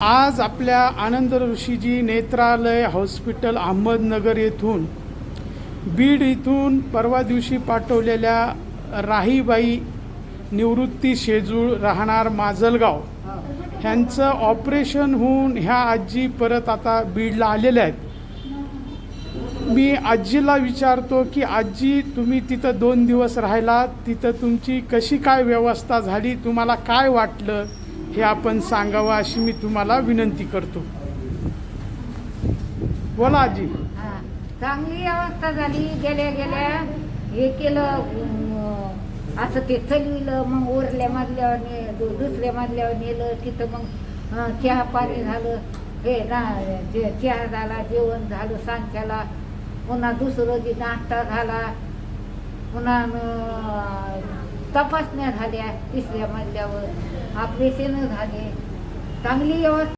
आज आपल्या आनंद ऋषीजी नेत्रालय हॉस्पिटल अहमदनगर येथून बीड इथून परवा दिवशी पाठवलेल्या राहीबाई निवृत्ती शेजूळ राहणार माजलगाव ह्यांचं ऑपरेशन होऊन ह्या आजी परत आता बीडला आलेल्या आहेत। मी आजीला विचारतो की आजी, तुम्ही तिथं 2 दिवस राहिलात, तिथं तुमची कशी काय व्यवस्था झाली, तुम्हाला काय वाटलं हे आपण सांगावं अशी मी तुम्हाला विनंती करतो। बोला आजी। चांगली अवस्था झाली। गेल्या गेल्या हे केलं, असं ते चलविलं, मग ओरल्या मधल्यावर दुसऱ्या मधल्यावर नेलं, तिथं मग चहा पाणी झालं, हे ना चहा झाला, जेवण झालं सांच्याला, पुन्हा दुसरं जी नाश्ता झाला, पुन्हा तपासण्या झाल्या, तिसऱ्या मधल्यावर ऑपरेशन झाले। चांगली व्यवस्था